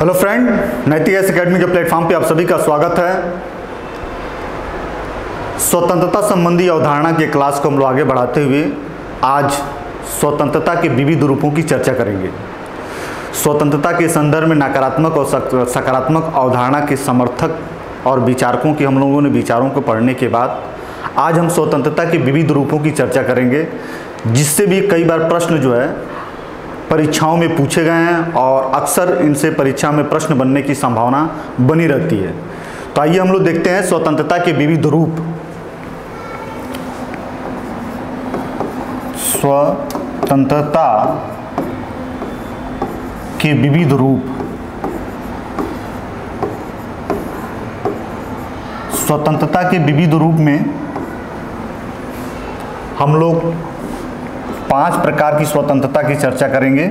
Hello friend, नैतिक academy के platform पे आप सभी का स्वागत है। स्वतंत्रता संबंधी अवधारणा के क्लास को हम लोग आगे बढ़ाते हुए आज स्वतंत्रता के विविध रूपों की चर्चा करेंगे। स्वतंत्रता के संदर्भ में नकारात्मक और सकारात्मक अवधारणा के समर्थक और विचारकों के हम लोगों ने विचारों को पढ़ने के बाद आज हम स्वतंत्रता के विविध रूपों की चर्चा करेंगे, जिससे भी कई बार प्रश्न जो है परीक्षाओं में पूछे गए हैं और अक्सर इनसे परीक्षा में प्रश्न बनने की संभावना बनी रहती है। तो आइए हम लोग देखते हैं स्वतंत्रता के विविध रूप। स्वतंत्रता के विविध रूप। स्वतंत्रता के विविध रूप में हम लोग 5 प्रकार की स्वतंत्रता की चर्चा करेंगे,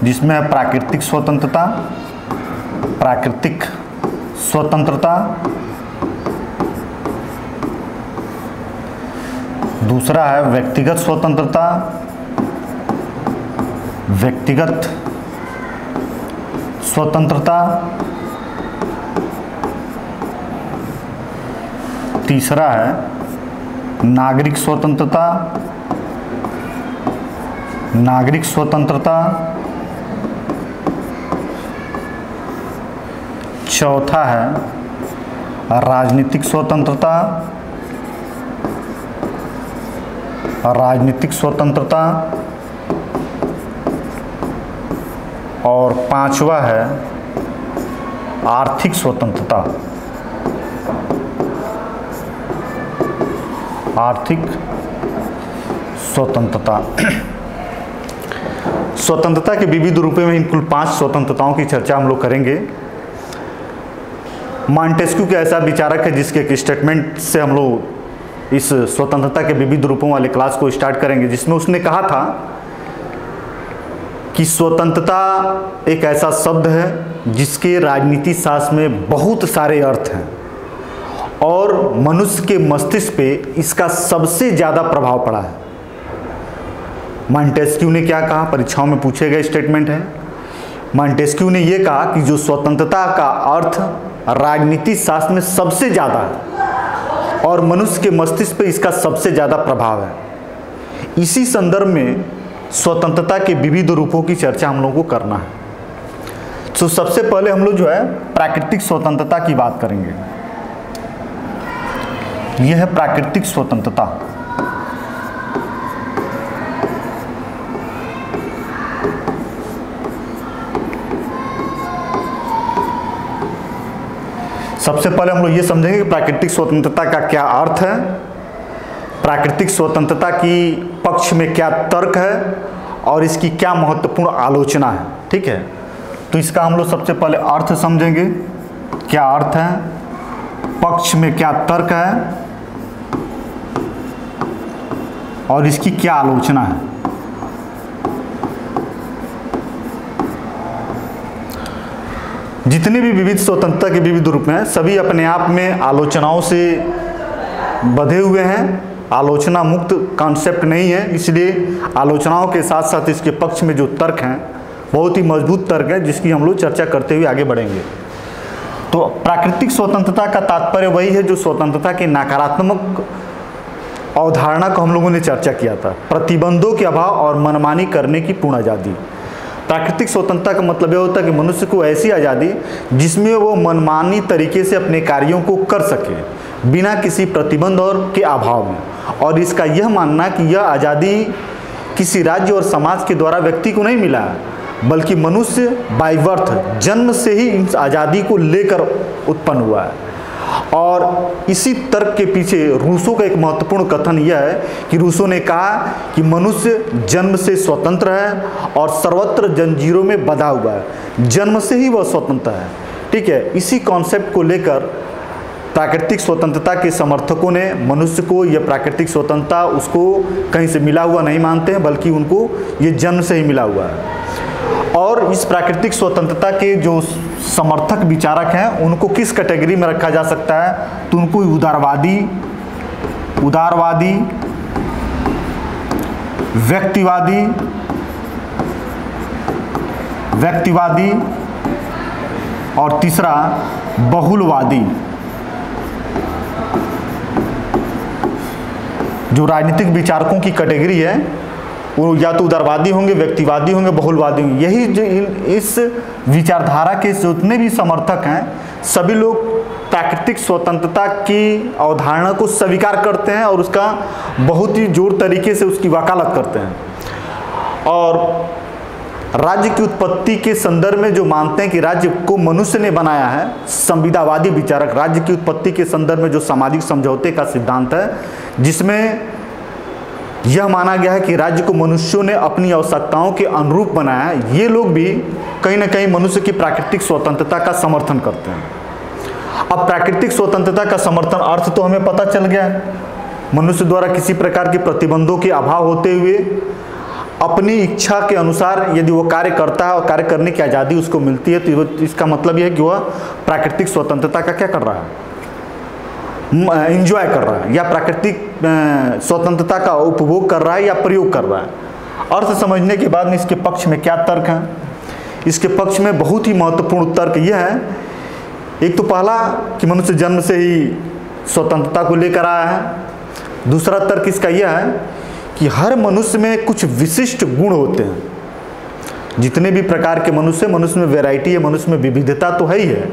जिसमें है प्राकृतिक स्वतंत्रता, प्राकृतिक स्वतंत्रता, दूसरा है व्यक्तिगत स्वतंत्रता, व्यक्तिगत स्वतंत्रता, तीसरा है नागरिक स्वतंत्रता, नागरिक स्वतंत्रता, चौथा है राजनीतिक स्वतंत्रता, राजनीतिक स्वतंत्रता, और पांचवा है आर्थिक स्वतंत्रता, आर्थिक स्वतंत्रता। स्वतंत्रता के विविध रूपों में इन कुल 5 स्वतंत्रताओं की चर्चा हम लोग करेंगे। मॉन्टेस्क्यू के ऐसा विचारक है जिसके एक स्टेटमेंट से हम लोग इस स्वतंत्रता के विविध रूपों वाले क्लास को स्टार्ट करेंगे, जिसमें उसने कहा था कि स्वतंत्रता एक ऐसा शब्द है जिसके राजनीति शास्त्र में बहुत सारे अर्थ हैं और मनुष्य के मस्तिष्क पे इसका सबसे ज़्यादा प्रभाव पड़ा है। मॉन्टेस्क्यू ने क्या कहा, परीक्षाओं में पूछे गए स्टेटमेंट है। मॉन्टेस्क्यू ने यह कहा कि जो स्वतंत्रता का अर्थ राजनीति शास्त्र में सबसे ज़्यादा है और मनुष्य के मस्तिष्क पे इसका सबसे ज़्यादा प्रभाव है। इसी संदर्भ में स्वतंत्रता के विविध रूपों की चर्चा हम लोगों को करना है। तो सबसे पहले हम लोग जो है प्राकृतिक स्वतंत्रता की बात करेंगे। यह है प्राकृतिक स्वतंत्रता। सबसे पहले हम लोग ये समझेंगे कि प्राकृतिक स्वतंत्रता का क्या अर्थ है, प्राकृतिक स्वतंत्रता की पक्ष में क्या तर्क है और इसकी क्या महत्वपूर्ण आलोचना है। ठीक है, तो इसका हम लोग सबसे पहले अर्थ समझेंगे, क्या अर्थ है, पक्ष में क्या तर्क है और इसकी क्या आलोचना है। जितने भी विविध स्वतंत्रता के विविध रूप हैं सभी अपने आप में आलोचनाओं से बंधे हुए हैं, आलोचना मुक्त कॉन्सेप्ट नहीं है, इसलिए आलोचनाओं के साथ साथ इसके पक्ष में जो तर्क हैं बहुत ही मजबूत तर्क है, जिसकी हम लोग चर्चा करते हुए आगे बढ़ेंगे। तो प्राकृतिक स्वतंत्रता का तात्पर्य वही है जो स्वतंत्रता के नकारात्मक अवधारणा को हम लोगों ने चर्चा किया था, प्रतिबंधों के अभाव और मनमानी करने की पूर्ण आज़ादी। प्राकृतिक स्वतंत्रता का मतलब यह होता है कि मनुष्य को ऐसी आज़ादी जिसमें वो मनमानी तरीके से अपने कार्यों को कर सके बिना किसी प्रतिबंध और के अभाव में, और इसका यह मानना कि यह आज़ादी किसी राज्य और समाज के द्वारा व्यक्ति को नहीं मिला है, बल्कि मनुष्य बाय बर्थ जन्म से ही इस आज़ादी को लेकर उत्पन्न हुआ है। और इसी तर्क के पीछे रूसो का एक महत्वपूर्ण कथन यह है कि रूसो ने कहा कि मनुष्य जन्म से स्वतंत्र है और सर्वत्र जंजीरों में बंधा हुआ है, जन्म से ही वह स्वतंत्र है। ठीक है, इसी कॉन्सेप्ट को लेकर प्राकृतिक स्वतंत्रता के समर्थकों ने मनुष्य को यह प्राकृतिक स्वतंत्रता उसको कहीं से मिला हुआ नहीं मानते हैं, बल्कि उनको ये जन्म से ही मिला हुआ है। और इस प्राकृतिक स्वतंत्रता के जो समर्थक विचारक हैं उनको किस कैटेगरी में रखा जा सकता है, तो उनको उदारवादी, और तीसरा बहुलवादी। जो राजनीतिक विचारकों की कैटेगरी है वो या तो उदारवादी होंगे, व्यक्तिवादी होंगे, बहुलवादी होंगे। यही जो इस विचारधारा के जितने भी समर्थक हैं सभी लोग प्राकृतिक स्वतंत्रता की अवधारणा को स्वीकार करते हैं और उसका बहुत ही जोर तरीके से उसकी वकालत करते हैं। और राज्य की उत्पत्ति के संदर्भ में जो मानते हैं कि राज्य को मनुष्य ने बनाया है, संविदावादी विचारक राज्य की उत्पत्ति के संदर्भ में जो सामाजिक समझौते का सिद्धांत है जिसमें यह माना गया है कि राज्य को मनुष्यों ने अपनी आवश्यकताओं के अनुरूप बनाया है, ये लोग भी कहीं ना कहीं मनुष्य की प्राकृतिक स्वतंत्रता का समर्थन करते हैं। अब प्राकृतिक स्वतंत्रता का समर्थन अर्थ तो हमें पता चल गया है, मनुष्य द्वारा किसी प्रकार के प्रतिबंधों के अभाव होते हुए अपनी इच्छा के अनुसार यदि वो कार्य करता है और कार्य करने की आज़ादी उसको मिलती है तो इसका मतलब यह है कि वह प्राकृतिक स्वतंत्रता का क्या कर रहा है, एंजॉय कर रहा है, या प्राकृतिक स्वतंत्रता का उपभोग कर रहा है या प्रयोग कर रहा है। अर्थ समझने के बाद में इसके पक्ष में क्या तर्क हैं? इसके पक्ष में बहुत ही महत्वपूर्ण तर्क यह है, एक तो पहला कि मनुष्य जन्म से ही स्वतंत्रता को लेकर आया है। दूसरा तर्क इसका यह है कि हर मनुष्य में कुछ विशिष्ट गुण होते हैं। जितने भी प्रकार के मनुष्य में वैरायटी है, मनुष्य में विविधता तो है ही है,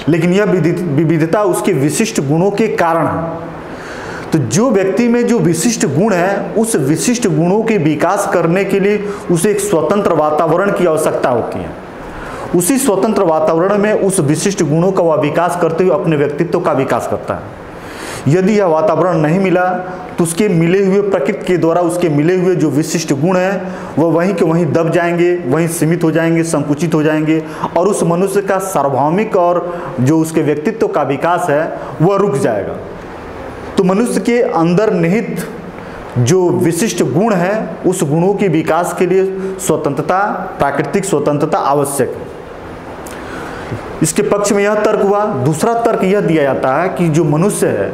लेकिन यह विविधता उसके विशिष्ट गुणों के कारण है। तो जो व्यक्ति में जो विशिष्ट गुण है उस विशिष्ट गुणों के विकास करने के लिए उसे एक स्वतंत्र वातावरण की आवश्यकता होती है। उसी स्वतंत्र वातावरण में उस विशिष्ट गुणों का वह विकास करते हुए अपने व्यक्तित्व का विकास करता है। यदि यह वातावरण नहीं मिला तो उसके मिले हुए प्रकृति के द्वारा उसके मिले हुए जो विशिष्ट गुण हैं वह वहीं के वहीं दब जाएंगे, वहीं सीमित हो जाएंगे, संकुचित हो जाएंगे और उस मनुष्य का सार्वभौमिक और जो उसके व्यक्तित्व का विकास है वह रुक जाएगा। तो मनुष्य के अंदर निहित जो विशिष्ट गुण है उस गुणों के विकास के लिए स्वतंत्रता, प्राकृतिक स्वतंत्रता आवश्यक है। इसके पक्ष में यह तर्क हुआ। दूसरा तर्क यह दिया जाता है कि जो मनुष्य है,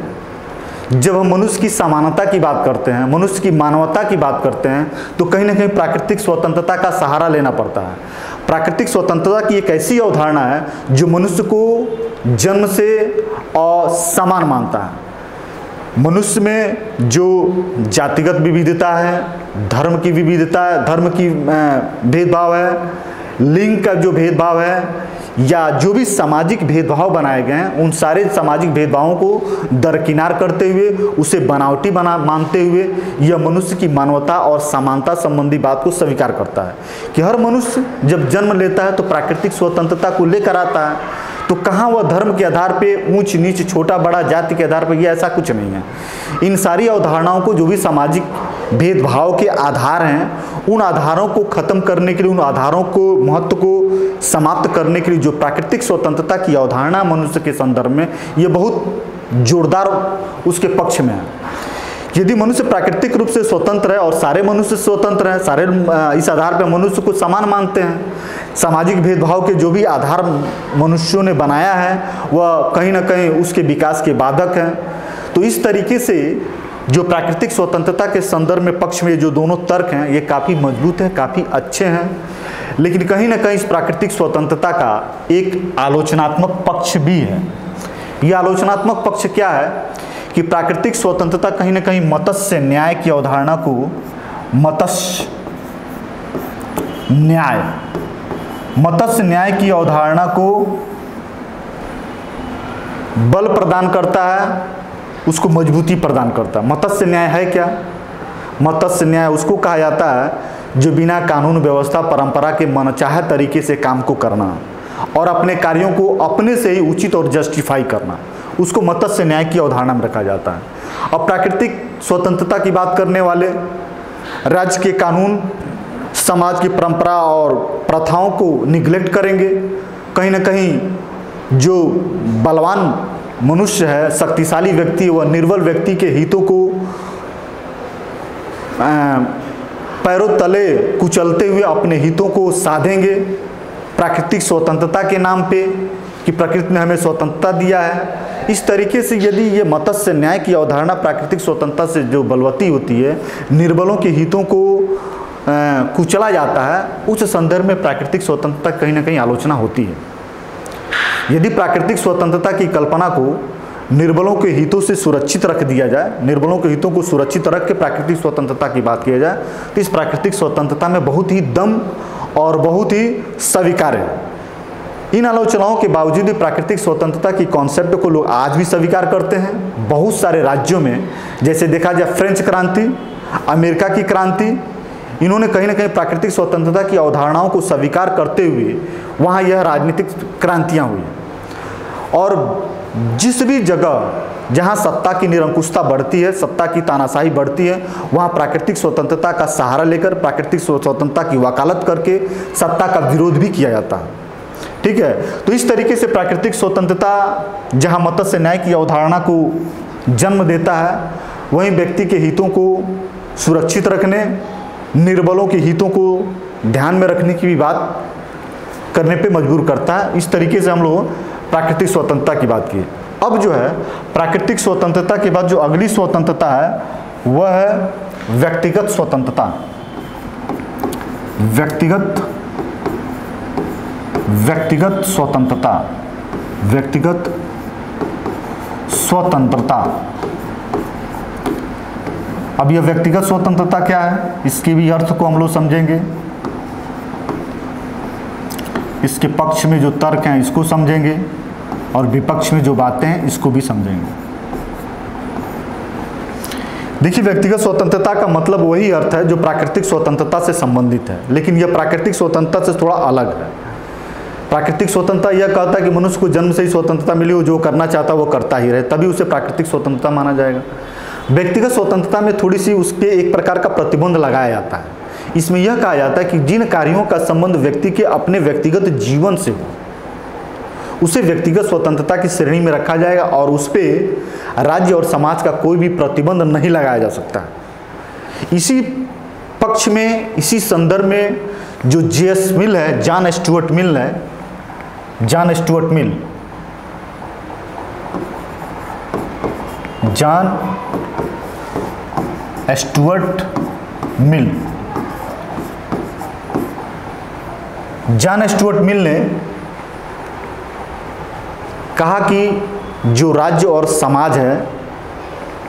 जब हम मनुष्य की समानता की बात करते हैं, मनुष्य की मानवता की बात करते हैं तो कहीं ना कहीं प्राकृतिक स्वतंत्रता का सहारा लेना पड़ता है। प्राकृतिक स्वतंत्रता की एक ऐसी अवधारणा है जो मनुष्य को जन्म से समान मानता है। मनुष्य में जो जातिगत विविधता है, धर्म की विविधता है, धर्म की भेदभाव है, लिंग का जो भेदभाव है या जो भी सामाजिक भेदभाव बनाए गए हैं उन सारे सामाजिक भेदभावों को दरकिनार करते हुए उसे बनावटी मानते हुए यह मनुष्य की मानवता और समानता संबंधी बात को स्वीकार करता है कि हर मनुष्य जब जन्म लेता है तो प्राकृतिक स्वतंत्रता को लेकर आता है। तो कहाँ वह धर्म के आधार पे ऊंच नीच, छोटा बड़ा, जाति के आधार पर, यह ऐसा कुछ नहीं है। इन सारी अवधारणाओं को जो भी सामाजिक भेदभाव के आधार हैं उन आधारों को खत्म करने के लिए, उन आधारों को महत्व को समाप्त करने के लिए जो प्राकृतिक स्वतंत्रता की अवधारणा मनुष्य के संदर्भ में ये बहुत जोरदार उसके पक्ष में है। यदि मनुष्य प्राकृतिक रूप से स्वतंत्र है और सारे मनुष्य स्वतंत्र हैं, सारे इस आधार पर मनुष्य को समान मानते हैं, सामाजिक भेदभाव के जो भी आधार मनुष्यों ने बनाया है वह कहीं ना कहीं उसके विकास के बाधक हैं। तो इस तरीके से जो प्राकृतिक स्वतंत्रता के संदर्भ में पक्ष में जो दोनों तर्क हैं ये काफ़ी मजबूत हैं, काफ़ी अच्छे हैं। लेकिन कहीं ना कहीं इस प्राकृतिक स्वतंत्रता का एक आलोचनात्मक पक्ष भी है। यह आलोचनात्मक पक्ष क्या है कि प्राकृतिक स्वतंत्रता कहीं ना कहीं मत्स्य न्याय की अवधारणा को, मत्स्य न्याय की अवधारणा को बल प्रदान करता है, उसको मजबूती प्रदान करता है। मत्स्य न्याय है क्या? मत्स्य न्याय उसको कहा जाता है जो बिना कानून व्यवस्था परंपरा के मनचाहे तरीके से काम को करना और अपने कार्यों को अपने से ही उचित और जस्टिफाई करना, उसको मत्स्य न्याय की अवधारणा में रखा जाता है। अब प्राकृतिक स्वतंत्रता की बात करने वाले राज्य के कानून, समाज की परंपरा और प्रथाओं को निगलेक्ट करेंगे। कहीं ना कहीं जो बलवान मनुष्य है, शक्तिशाली व्यक्ति, वह निर्बल व्यक्ति के हितों को पैरों तले कुचलते हुए अपने हितों को साधेंगे प्राकृतिक स्वतंत्रता के नाम पे कि प्रकृति ने हमें स्वतंत्रता दिया है। इस तरीके से यदि ये मत्स्य न्याय की अवधारणा प्राकृतिक स्वतंत्रता से जो बलवती होती है, निर्बलों के हितों को कुचला जाता है, उस संदर्भ में प्राकृतिक स्वतंत्रता कहीं ना कहीं आलोचना होती है। यदि प्राकृतिक स्वतंत्रता की कल्पना को निर्बलों के हितों से सुरक्षित रख दिया जाए, निर्बलों के हितों को सुरक्षित रख के प्राकृतिक स्वतंत्रता की बात किया जाए, तो इस प्राकृतिक स्वतंत्रता में बहुत ही दम और बहुत ही स्वीकार्य है। इन आलोचनाओं के बावजूद भी प्राकृतिक स्वतंत्रता की कॉन्सेप्ट को लोग आज भी स्वीकार करते हैं। बहुत सारे राज्यों में, जैसे देखा जाए फ्रेंच क्रांति, अमेरिका की क्रांति, इन्होंने कहीं ना कहीं प्राकृतिक स्वतंत्रता की अवधारणाओं को स्वीकार करते हुए वहाँ यह राजनीतिक क्रांतियाँ हुई। और जिस भी जगह जहाँ सत्ता की निरंकुशता बढ़ती है, सत्ता की तानाशाही बढ़ती है, वहाँ प्राकृतिक स्वतंत्रता का सहारा लेकर प्राकृतिक स्वतंत्रता की वकालत करके सत्ता का विरोध भी किया जाता है। ठीक है, तो इस तरीके से प्राकृतिक स्वतंत्रता जहाँ मत्स्य न्याय की अवधारणा को जन्म देता है, वहीं व्यक्ति के हितों को सुरक्षित रखने, निर्बलों के हितों को ध्यान में रखने की भी बात करने पे मजबूर करता है। इस तरीके से हम लोग प्राकृतिक स्वतंत्रता की बात की। अब जो है प्राकृतिक स्वतंत्रता के बाद जो अगली स्वतंत्रता है वह है व्यक्तिगत स्वतंत्रता। व्यक्तिगत स्वतंत्रता, व्यक्तिगत स्वतंत्रता। अब यह व्यक्तिगत स्वतंत्रता क्या है, इसके भी अर्थ को हम लोग समझेंगे, इसके पक्ष में जो तर्क हैं इसको समझेंगे और विपक्ष में जो बातें हैं इसको भी समझेंगे। देखिए, व्यक्तिगत स्वतंत्रता का मतलब वही अर्थ है जो प्राकृतिक स्वतंत्रता से संबंधित है, लेकिन यह प्राकृतिक स्वतंत्रता से थोड़ा अलग है। प्राकृतिक स्वतंत्रता यह कहता है कि मनुष्य को जन्म से ही स्वतंत्रता मिली हो, जो करना चाहता है वो करता ही रहे, तभी उसे प्राकृतिक स्वतंत्रता माना जाएगा। व्यक्तिगत स्वतंत्रता में थोड़ी सी उसके एक प्रकार का प्रतिबंध लगाया जाता है। इसमें यह कहा जाता है कि जिन कार्यों का संबंध व्यक्ति के अपने व्यक्तिगत जीवन से हो उसे व्यक्तिगत स्वतंत्रता की श्रेणी में रखा जाएगा और उस पर राज्य और समाज का कोई भी प्रतिबंध नहीं लगाया जा सकता। इसी पक्ष में, इसी संदर्भ में जो J.S. मिल है, जॉन स्टुअर्ट मिल है, जॉन स्टुअर्ट मिल ने कहा कि जो राज्य और समाज है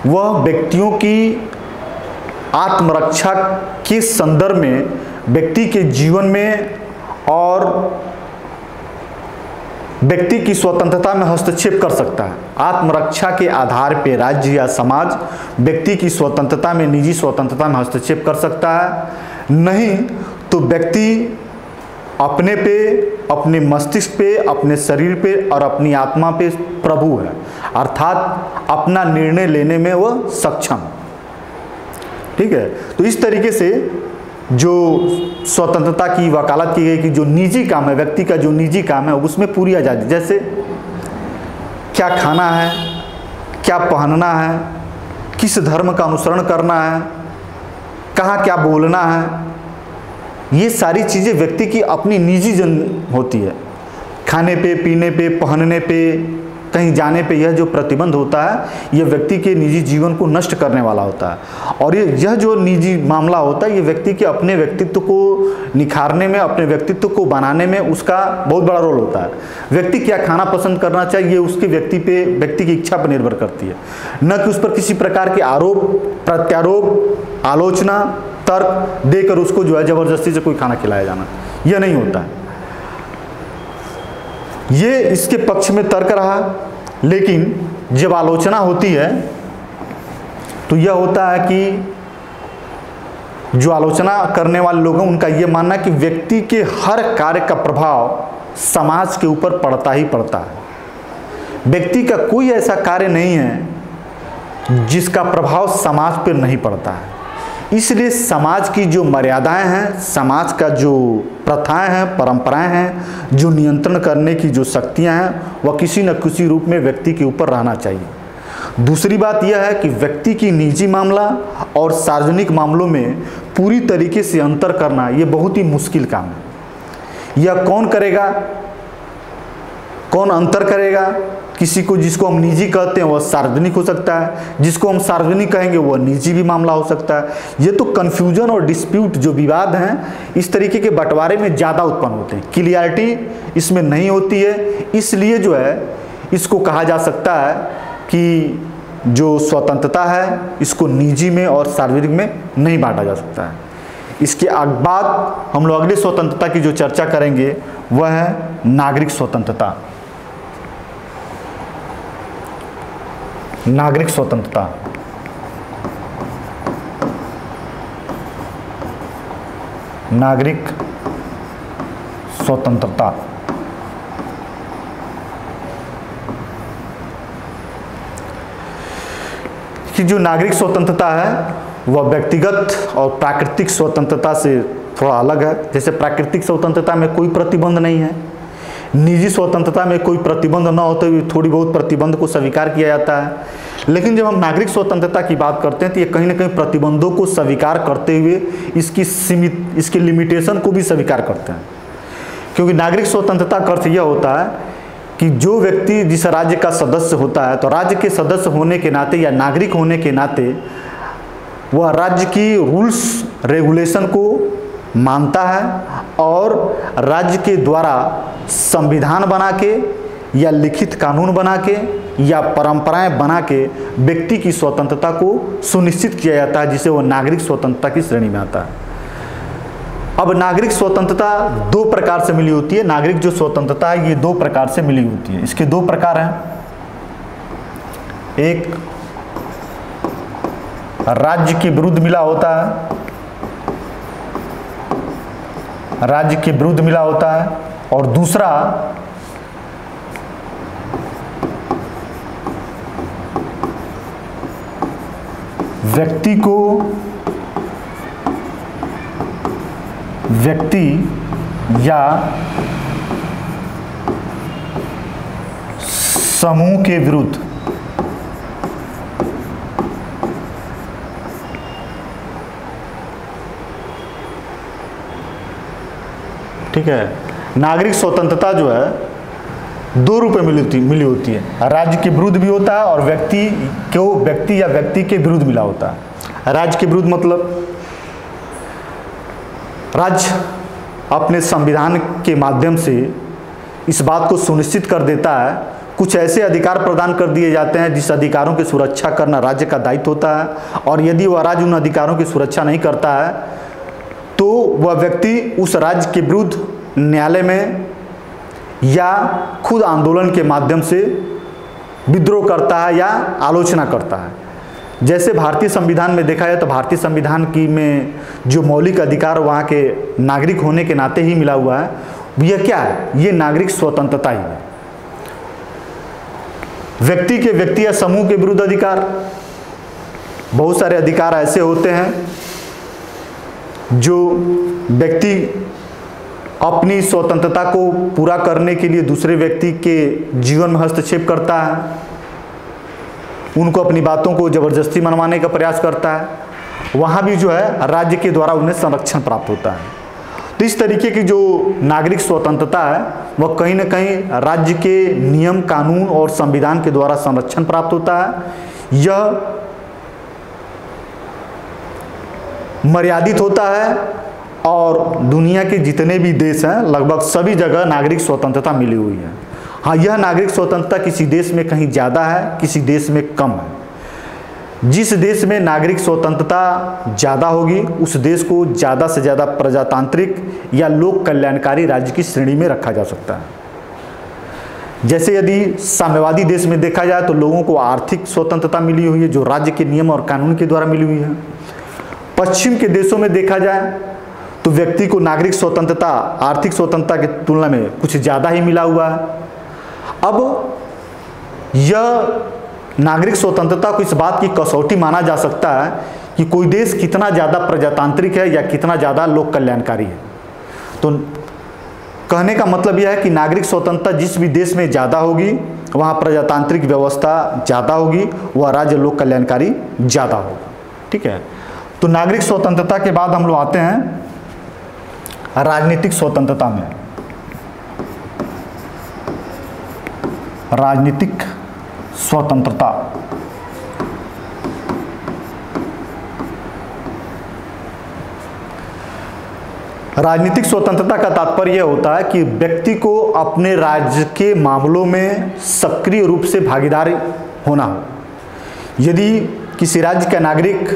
वह व्यक्तियों की आत्मरक्षा के संदर्भ में व्यक्ति के जीवन में और व्यक्ति की स्वतंत्रता में हस्तक्षेप कर सकता है। आत्मरक्षा के आधार पर राज्य या समाज व्यक्ति की स्वतंत्रता में, निजी स्वतंत्रता में हस्तक्षेप कर सकता है। नहीं तो व्यक्ति अपने पे, अपने मस्तिष्क पे, अपने शरीर पे और अपनी आत्मा पे प्रभु है, अर्थात अपना निर्णय लेने में वह सक्षम। ठीक है, तो इस तरीके से जो स्वतंत्रता की वकालत की गई कि जो निजी काम है, व्यक्ति का जो निजी काम है उसमें पूरी आज़ादी, जैसे क्या खाना है, क्या पहनना है, किस धर्म का अनुसरण करना है, कहाँ क्या बोलना है, ये सारी चीज़ें व्यक्ति की अपनी निजी होती है। खाने पे, पीने पे, पहनने पे, कहीं जाने पे यह जो प्रतिबंध होता है यह व्यक्ति के निजी जीवन को नष्ट करने वाला होता है। और यह जो निजी मामला होता है ये व्यक्ति के अपने व्यक्तित्व को निखारने में, अपने व्यक्तित्व को बनाने में उसका बहुत बड़ा रोल होता है। व्यक्ति क्या खाना पसंद करना चाहिए ये उसके व्यक्ति की इच्छा पर निर्भर करती है, न कि उस पर किसी प्रकार के आरोप प्रत्यारोप, आलोचना, तर्क देकर उसको जो है जबरदस्ती से कोई खाना खिलाया जाना, यह नहीं होता है। ये इसके पक्ष में तर्क रहा। लेकिन जब आलोचना होती है तो यह होता है कि जो आलोचना करने वाले लोग हैं उनका यह मानना है कि व्यक्ति के हर कार्य का प्रभाव समाज के ऊपर पड़ता ही पड़ता है। व्यक्ति का कोई ऐसा कार्य नहीं है जिसका प्रभाव समाज पर नहीं पड़ता है। इसलिए समाज की जो मर्यादाएं हैं, समाज का जो प्रथाएं हैं, परंपराएं हैं, जो नियंत्रण करने की जो शक्तियां हैं वह किसी न किसी रूप में व्यक्ति के ऊपर रहना चाहिए। दूसरी बात यह है कि व्यक्ति की निजी मामला और सार्वजनिक मामलों में पूरी तरीके से अंतर करना ये बहुत ही मुश्किल काम है। यह कौन करेगा, कौन अंतर करेगा, किसी को जिसको हम निजी कहते हैं वह सार्वजनिक हो सकता है, जिसको हम सार्वजनिक कहेंगे वह निजी भी मामला हो सकता है। ये तो कन्फ्यूजन और डिस्प्यूट जो विवाद हैं इस तरीके के बंटवारे में ज़्यादा उत्पन्न होते हैं, क्लियरिटी इसमें नहीं होती है। इसलिए जो है इसको कहा जा सकता है कि जो स्वतंत्रता है इसको निजी में और सार्वजनिक में नहीं बांटा जा सकता है। इसके बाद हम लोग अगली स्वतंत्रता की जो चर्चा करेंगे वह है नागरिक स्वतंत्रता। नागरिक स्वतंत्रता नागरिक स्वतंत्रता कि जो नागरिक स्वतंत्रता है वह व्यक्तिगत और प्राकृतिक स्वतंत्रता से थोड़ा अलग है। जैसे प्राकृतिक स्वतंत्रता में कोई प्रतिबंध नहीं है, निजी स्वतंत्रता में कोई प्रतिबंध न होते हुए थोड़ी बहुत प्रतिबंध को स्वीकार किया जाता है। लेकिन जब हम नागरिक स्वतंत्रता की बात करते हैं तो ये कहीं ना कहीं प्रतिबंधों को स्वीकार करते हुए इसकी लिमिटेशन को भी स्वीकार करते हैं। क्योंकि नागरिक स्वतंत्रता का अर्थ यह होता है कि जो व्यक्ति जिस राज्य का सदस्य होता है तो राज्य के सदस्य होने के नाते या नागरिक होने के नाते वह राज्य की रूल्स रेगुलेशन को मानता है और राज्य के द्वारा संविधान बना के या लिखित कानून बना के या परंपराएं बना के व्यक्ति की स्वतंत्रता को सुनिश्चित किया जाता है, जिसे वह नागरिक स्वतंत्रता की श्रेणी में आता है। अब नागरिक स्वतंत्रता दो प्रकार से मिली होती है। नागरिक जो स्वतंत्रता है ये दो प्रकार से मिली होती है। इसके दो प्रकार हैं, एक राज्य के विरुद्ध मिला होता है, राज्य के विरुद्ध मिला होता है, और दूसरा व्यक्ति को व्यक्ति या समूह के विरुद्ध ठीक है। नागरिक स्वतंत्रता जो है दो रूप में मिली होती है। राज्य के विरुद्ध भी होता है और व्यक्ति या व्यक्ति के विरुद्ध मिला होता है। राज्य के विरुद्ध मतलब राज्य अपने संविधान के माध्यम से इस बात को सुनिश्चित कर देता है, कुछ ऐसे अधिकार प्रदान कर दिए जाते हैं जिस अधिकारों की सुरक्षा करना राज्य का दायित्व होता है, और यदि वह राज्य उन अधिकारों की सुरक्षा नहीं करता है तो वह व्यक्ति उस राज्य के विरुद्ध न्यायालय में या खुद आंदोलन के माध्यम से विद्रोह करता है या आलोचना करता है। जैसे भारतीय संविधान में देखा जाए तो भारतीय संविधान की में जो मौलिक अधिकार वहाँ के नागरिक होने के नाते ही मिला हुआ है, यह क्या है? ये नागरिक स्वतंत्रता ही है। व्यक्ति के व्यक्ति या समूह के विरुद्ध अधिकार, बहुत सारे अधिकार ऐसे होते हैं जो व्यक्ति अपनी स्वतंत्रता को पूरा करने के लिए दूसरे व्यक्ति के जीवन में हस्तक्षेप करता है, उनको अपनी बातों को जबरदस्ती मनवाने का प्रयास करता है। वहाँ भी जो है राज्य के द्वारा उन्हें संरक्षण प्राप्त होता है। तो इस तरीके की जो नागरिक स्वतंत्रता है वह कहीं ना कहीं राज्य के नियम कानून और संविधान के द्वारा संरक्षण प्राप्त होता है। यह मर्यादित होता है और दुनिया के जितने भी देश हैं लगभग सभी जगह नागरिक स्वतंत्रता मिली हुई है। हाँ, यह नागरिक स्वतंत्रता किसी देश में कहीं ज़्यादा है, किसी देश में कम है। जिस देश में नागरिक स्वतंत्रता ज़्यादा होगी उस देश को ज़्यादा से ज़्यादा प्रजातांत्रिक या लोक कल्याणकारी राज्य की श्रेणी में रखा जा सकता है। जैसे यदि साम्यवादी देश में देखा जाए तो लोगों को आर्थिक स्वतंत्रता मिली हुई है जो राज्य के नियम और कानून के द्वारा मिली हुई है। पश्चिम के देशों में देखा जाए तो व्यक्ति को नागरिक स्वतंत्रता आर्थिक स्वतंत्रता की तुलना में कुछ ज़्यादा ही मिला हुआ है। अब यह नागरिक स्वतंत्रता को इस बात की कसौटी माना जा सकता है कि कोई देश कितना ज़्यादा प्रजातांत्रिक है या कितना ज़्यादा लोक कल्याणकारी है। तो कहने का मतलब यह है कि नागरिक स्वतंत्रता जिस भी देश में ज़्यादा होगी वहाँ प्रजातांत्रिक व्यवस्था ज़्यादा होगी, वह राज्य लोक कल्याणकारी ज़्यादा होगा। ठीक है। तो नागरिक स्वतंत्रता के बाद हम लोग आते हैं राजनीतिक स्वतंत्रता में। राजनीतिक स्वतंत्रता। राजनीतिक स्वतंत्रता का तात्पर्य यह होता है कि व्यक्ति को अपने राज्य के मामलों में सक्रिय रूप से भागीदारी होना हो। यदि किसी राज्य का नागरिक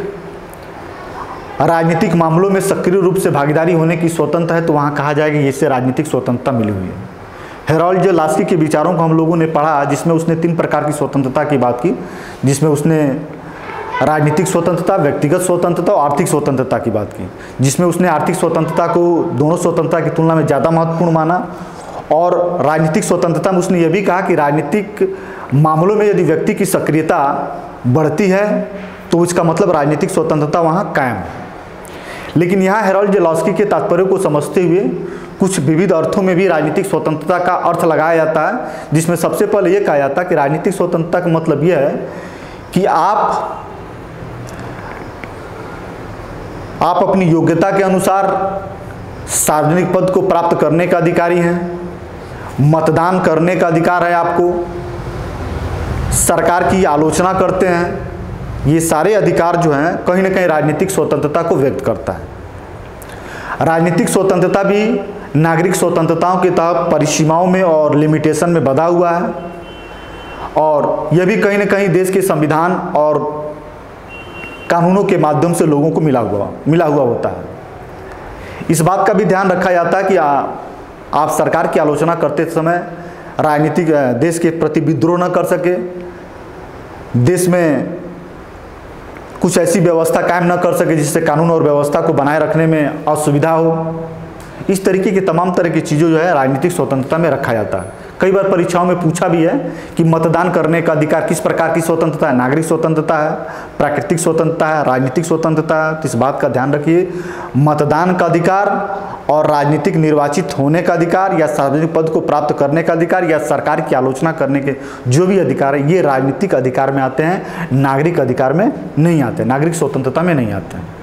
राजनीतिक मामलों में सक्रिय रूप से भागीदारी होने की स्वतंत्र है तो वहाँ कहा जाएगा कि इससे राजनीतिक स्वतंत्रता मिली हुई है। हेरोल्ड जे लास्की के विचारों को हम लोगों ने पढ़ा, जिसमें उसने 3 प्रकार की स्वतंत्रता की बात की, जिसमें उसने राजनीतिक स्वतंत्रता, व्यक्तिगत स्वतंत्रता और आर्थिक स्वतंत्रता की बात की, जिसमें उसने आर्थिक स्वतंत्रता को दोनों स्वतंत्रता की तुलना में ज़्यादा महत्वपूर्ण माना। और राजनीतिक स्वतंत्रता में उसने यह भी कहा कि राजनीतिक मामलों में यदि व्यक्ति की सक्रियता बढ़ती है तो इसका मतलब राजनीतिक स्वतंत्रता वहाँ कायम है। लेकिन यहाँ हेरोल्ड जे लास्की के तात्पर्य को समझते हुए कुछ विविध अर्थों में भी राजनीतिक स्वतंत्रता का अर्थ लगाया जाता है, जिसमें सबसे पहले यह कहा जाता है कि राजनीतिक स्वतंत्रता का मतलब यह है कि आप अपनी योग्यता के अनुसार सार्वजनिक पद को प्राप्त करने का अधिकारी हैं, मतदान करने का अधिकार है आपको, सरकार की आलोचना करते हैं। ये सारे अधिकार जो हैं कहीं ना कहीं राजनीतिक स्वतंत्रता को व्यक्त करता है। राजनीतिक स्वतंत्रता भी नागरिक स्वतंत्रताओं के तहत परिसीमाओं में और लिमिटेशन में बंधा हुआ है, और यह भी कहीं ना कहीं देश के संविधान और कानूनों के माध्यम से लोगों को मिला हुआ होता है। इस बात का भी ध्यान रखा जाता है कि आप सरकार की आलोचना करते समय राजनीतिक देश के प्रति विद्रोह न कर सके, देश में कुछ ऐसी व्यवस्था कायम न कर सके जिससे कानून और व्यवस्था को बनाए रखने में असुविधा हो। इस तरीके की तमाम तरह की चीज़ों जो है राजनीतिक स्वतंत्रता में रखा जाता है। कई बार परीक्षाओं में पूछा भी है कि मतदान करने का अधिकार किस प्रकार की स्वतंत्रता है, नागरिक स्वतंत्रता है, प्राकृतिक स्वतंत्रता है, राजनीतिक स्वतंत्रता है। तो इस बात का ध्यान रखिए, मतदान का अधिकार और राजनीतिक निर्वाचित होने का अधिकार या सार्वजनिक पद को प्राप्त करने का अधिकार या सरकार की आलोचना करने के जो भी अधिकार है ये राजनीतिक अधिकार में आते हैं, नागरिक अधिकार में नहीं आते, नागरिक स्वतंत्रता में नहीं आते हैं।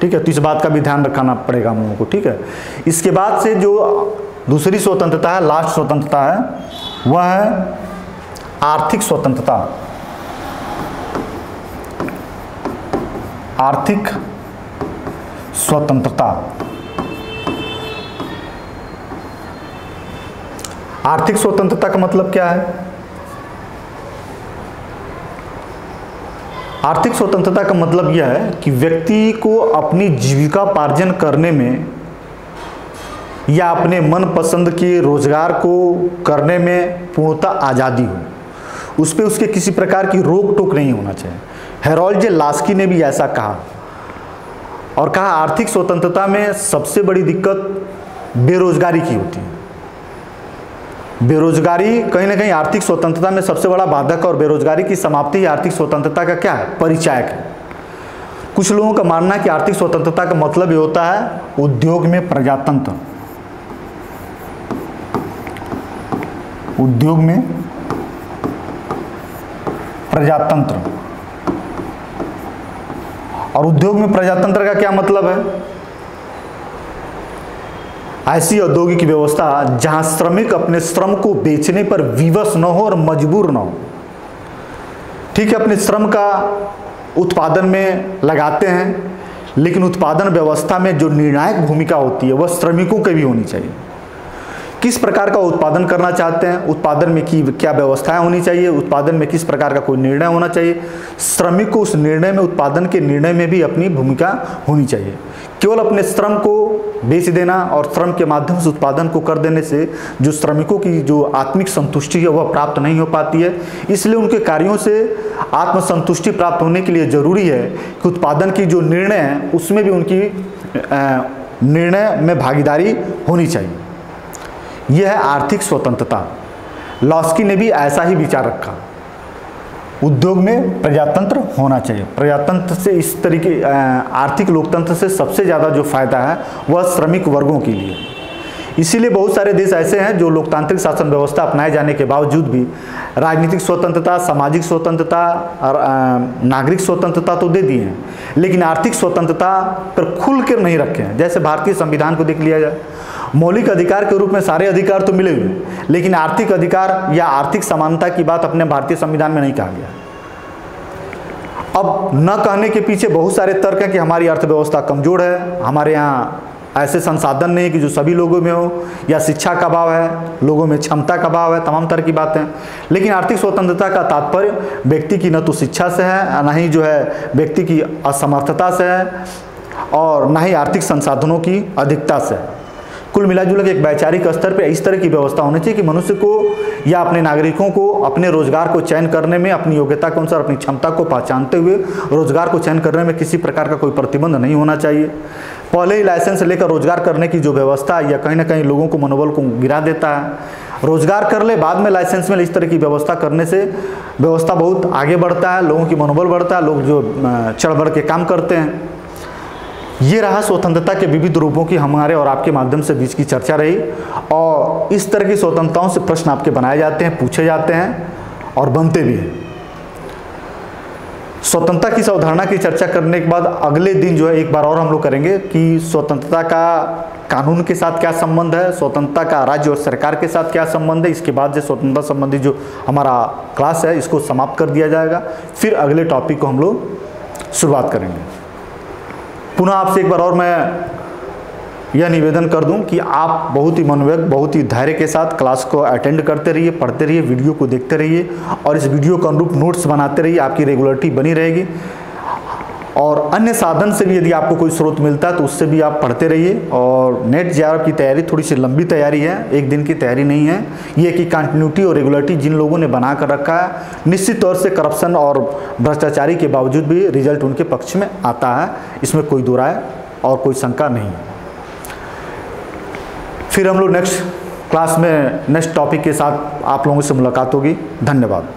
ठीक है, तो इस बात का भी ध्यान रखना पड़ेगा हम लोगों को। ठीक है, इसके बाद से जो दूसरी स्वतंत्रता है, लास्ट स्वतंत्रता है, वह है आर्थिक स्वतंत्रता। आर्थिक स्वतंत्रता। आर्थिक स्वतंत्रता का मतलब क्या है? आर्थिक स्वतंत्रता का मतलब यह है कि व्यक्ति को अपनी जीविकापार्जन करने में या अपने मनपसंद के रोजगार को करने में पूर्णतः आज़ादी हो, उस पर उसके किसी प्रकार की रोक टोक नहीं होना चाहिए। हेरोल्ड जे लास्की ने भी ऐसा कहा और कहा आर्थिक स्वतंत्रता में सबसे बड़ी दिक्कत बेरोजगारी की होती है। बेरोजगारी कहीं ना कहीं आर्थिक स्वतंत्रता में सबसे बड़ा बाधक, और बेरोजगारी की समाप्ति ही आर्थिक स्वतंत्रता का क्या है? परिचायक है। कुछ लोगों का मानना है कि आर्थिक स्वतंत्रता का मतलब ये होता है उद्योग में प्रजातंत्र। उद्योग में प्रजातंत्र। और उद्योग में प्रजातंत्र का क्या मतलब है? ऐसी औद्योगिक व्यवस्था जहां श्रमिक अपने श्रम को बेचने पर विवश न हो और मजबूर न हो। ठीक है, अपने श्रम का उत्पादन में लगाते हैं, लेकिन उत्पादन व्यवस्था में जो निर्णायक भूमिका होती है वह श्रमिकों की भी होनी चाहिए। किस प्रकार का उत्पादन करना चाहते हैं, उत्पादन में की क्या व्यवस्थाएं होनी चाहिए, उत्पादन में किस प्रकार का कोई निर्णय होना चाहिए, श्रमिक को उस निर्णय में, उत्पादन के निर्णय में भी अपनी भूमिका होनी चाहिए। केवल अपने श्रम को बेच देना और श्रम के माध्यम से उत्पादन को कर देने से जो श्रमिकों की जो आत्मिक संतुष्टि है वह प्राप्त नहीं हो पाती है। इसलिए उनके कार्यों से आत्मसंतुष्टि प्राप्त होने के लिए जरूरी है कि उत्पादन की जो निर्णय है उसमें भी उनकी निर्णय में भागीदारी होनी चाहिए। यह है आर्थिक स्वतंत्रता। लास्की ने भी ऐसा ही विचार रखा। उद्योग में प्रजातंत्र होना चाहिए। प्रजातंत्र से इस तरीके आर्थिक लोकतंत्र से सबसे ज़्यादा जो फायदा है वह श्रमिक वर्गों के लिए। इसीलिए बहुत सारे देश ऐसे हैं जो लोकतांत्रिक शासन व्यवस्था अपनाए जाने के बावजूद भी राजनीतिक स्वतंत्रता, सामाजिक स्वतंत्रता और नागरिक स्वतंत्रता तो दे दिए हैं, लेकिन आर्थिक स्वतंत्रता पर खुल कर नहीं रखे हैं। जैसे भारतीय संविधान को देख लिया जाए, मौलिक अधिकार के रूप में सारे अधिकार तो मिले हुए, लेकिन आर्थिक अधिकार या आर्थिक समानता की बात अपने भारतीय संविधान में नहीं कहा गया। अब न कहने के पीछे बहुत सारे तर्क हैं कि हमारी अर्थव्यवस्था कमज़ोर है, हमारे यहाँ ऐसे संसाधन नहीं कि जो सभी लोगों में हो, या शिक्षा का अभाव है, लोगों में क्षमता का अभाव है, तमाम तरह की बातें। लेकिन आर्थिक स्वतंत्रता का तात्पर्य व्यक्ति की न तो शिक्षा से है, न ही जो है व्यक्ति की असमर्थता से है, और न ही आर्थिक संसाधनों की अधिकता से है। कुल मिलाजुला के एक वैचारिक स्तर पर इस तरह की व्यवस्था होनी चाहिए कि मनुष्य को या अपने नागरिकों को अपने रोजगार को चयन करने में अपनी योग्यता के अनुसार अपनी क्षमता को पहचानते हुए रोजगार को चयन करने में किसी प्रकार का कोई प्रतिबंध नहीं होना चाहिए। पहले ही लाइसेंस लेकर रोजगार करने की जो व्यवस्था या कहीं ना कहीं लोगों को मनोबल को गिरा देता है। रोजगार कर ले, बाद में लाइसेंस में इस तरह की व्यवस्था करने से व्यवस्था बहुत आगे बढ़ता है, लोगों की मनोबल बढ़ता है, लोग जो चढ़ बढ़ के काम करते हैं। ये रहा स्वतंत्रता के विविध रूपों की हमारे और आपके माध्यम से बीच की चर्चा रही, और इस तरह की स्वतंत्रताओं से प्रश्न आपके बनाए जाते हैं, पूछे जाते हैं और बनते भी हैं। स्वतंत्रता की इस अवधारणा की चर्चा करने के बाद अगले दिन जो है एक बार और हम लोग करेंगे कि स्वतंत्रता का कानून के साथ क्या संबंध है, स्वतंत्रता का राज्य और सरकार के साथ क्या संबंध है। इसके बाद जो स्वतंत्रता संबंधी जो हमारा क्लास है इसको समाप्त कर दिया जाएगा, फिर अगले टॉपिक को हम लोग शुरुआत करेंगे। पुनः आपसे एक बार और मैं यह निवेदन कर दूं कि आप बहुत ही मनोवेग, बहुत ही धैर्य के साथ क्लास को अटेंड करते रहिए, पढ़ते रहिए, वीडियो को देखते रहिए, और इस वीडियो के अनुरूप नोट्स बनाते रहिए, आपकी रेगुलरिटी बनी रहेगी। और अन्य साधन से भी यदि आपको कोई स्रोत मिलता है तो उससे भी आप पढ़ते रहिए। और नेट जेआरएफ की तैयारी थोड़ी सी लंबी तैयारी है, एक दिन की तैयारी नहीं है। ये कि कंटिन्यूटी और रेगुलरिटी जिन लोगों ने बना कर रखा है, निश्चित तौर से करप्शन और भ्रष्टाचारी के बावजूद भी रिजल्ट उनके पक्ष में आता है, इसमें कोई दो राय और कोई शंका नहीं है। फिर हम लोग नेक्स्ट क्लास में नेक्स्ट टॉपिक के साथ आप लोगों से मुलाकात होगी। धन्यवाद।